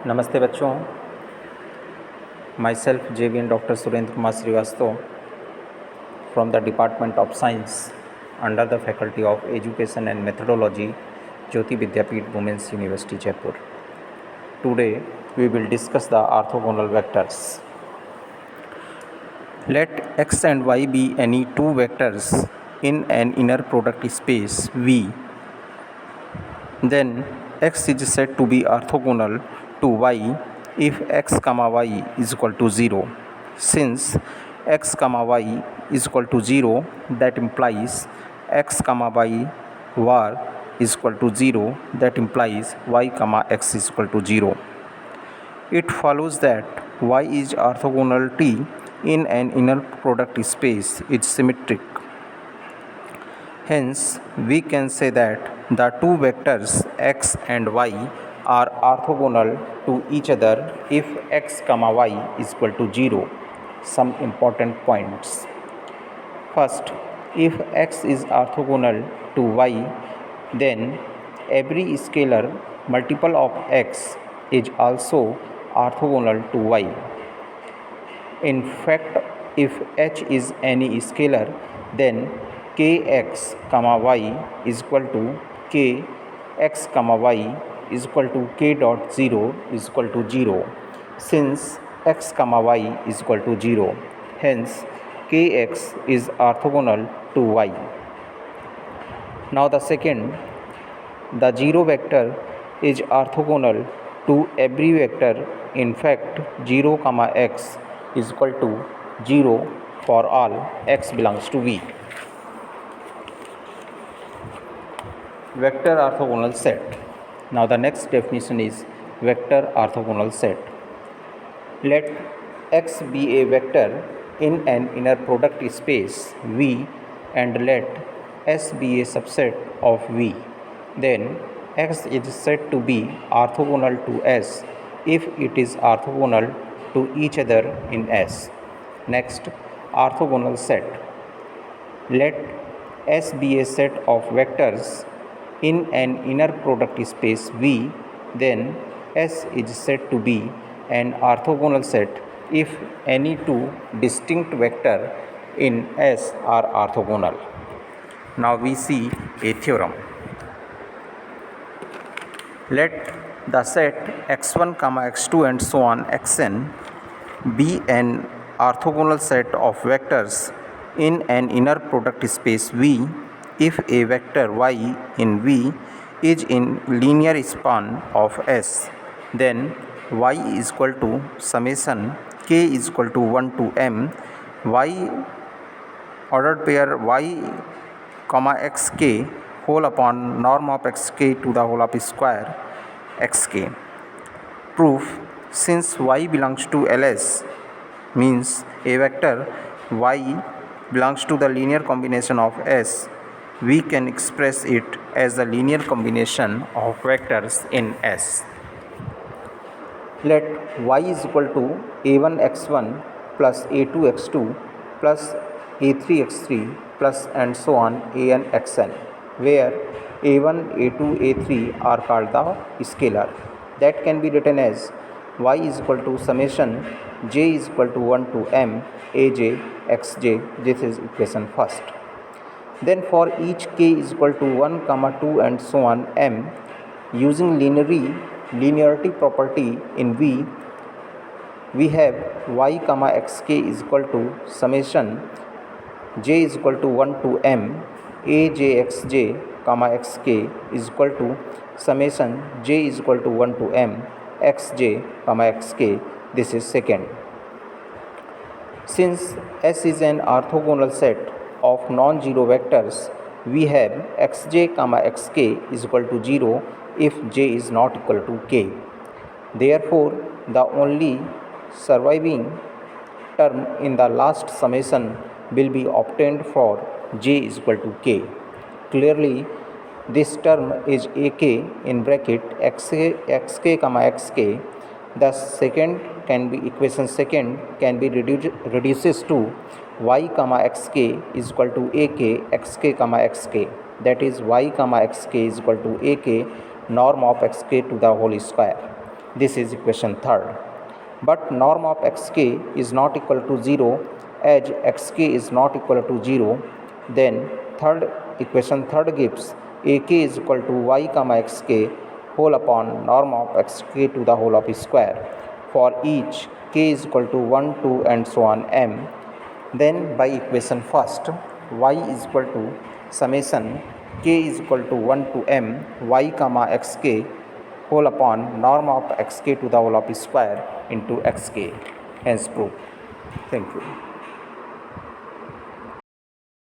नमस्ते बच्चों, my self JVN Dr. Surendra Kumar Srivastava from the Department of Science under the Faculty of Education and Methodology, Jyoti Vidyapeeth Women's University, Jaipur. Today we will discuss the orthogonal vectors. Let x and y be any two vectors in an inner product space V. Then x is said to be orthogonal to y if x comma y is equal to 0. Since x comma y is equal to 0, that implies x comma y var is equal to 0, that implies y comma x is equal to 0. It follows that y is orthogonal T in an inner product space is symmetric. Hence, we can say that the two vectors x and y are orthogonal to each other if x comma y is equal to 0. Some important points. First, if x is orthogonal to y, then every scalar multiple of x is also orthogonal to y. In fact, if h is any scalar, then kx comma y is equal to kx comma y is equal to k dot 0 is equal to 0, since x comma y is equal to 0. Hence, kx is orthogonal to y. Now the second, the 0 vector is orthogonal to every vector. In fact, 0 comma x is equal to 0 for all x belongs to V. Vector orthogonal set. Now the next definition is vector orthogonal set. Let x be a vector in an inner product space V and let S be a subset of V. Then x is said to be orthogonal to S if it is orthogonal to each other in S. Next, orthogonal set. Let S be a set of vectors in an inner product space V, then S is said to be an orthogonal set if any two distinct vectors in S are orthogonal. Now we see a theorem. Let the set x1, x2 and so on xn be an orthogonal set of vectors in an inner product space V if a vector y in V is in linear span of S. Then y is equal to summation k is equal to 1 to m y ordered pair y comma xk whole upon norm of xk to the whole of square xk. Proof: since y belongs to LS, means a vector y belongs to the linear combination of S, we can express it as the linear combination of vectors in S. Let y is equal to a1 x1 plus a2 x2 plus a3 x3 plus and so on an xn, where a1, a2, a3 are called the scalar. That can be written as y is equal to summation j is equal to 1 to m aj xj. This is equation first. Then for each k is equal to 1, 2 and so on m, using linearity property in V, we have y comma xk is equal to summation j is equal to 1 to m ajxj comma xk is equal to summation j is equal to 1 to m xj comma xk. This is second. Since S is an orthogonal set of non-zero vectors, we have xj comma xk is equal to 0 if j is not equal to k. Therefore, the only surviving term in the last summation will be obtained for j is equal to k. Clearly, this term is ak in bracket xk comma xk. The second can be equation second can be reduces to y comma xk is equal to ak xk comma xk, that is y comma xk is equal to ak norm of xk to the whole square. This is equation third. But norm of xk is not equal to 0 as xk is not equal to 0. Then equation third gives ak is equal to y comma xk whole upon norm of xk to the whole of square for each k is equal to 1, 2 and so on m. Then by equation first, y is equal to summation k is equal to 1 to m y comma xk whole upon norm of xk to the whole of square into xk. Hence proved. Thank you.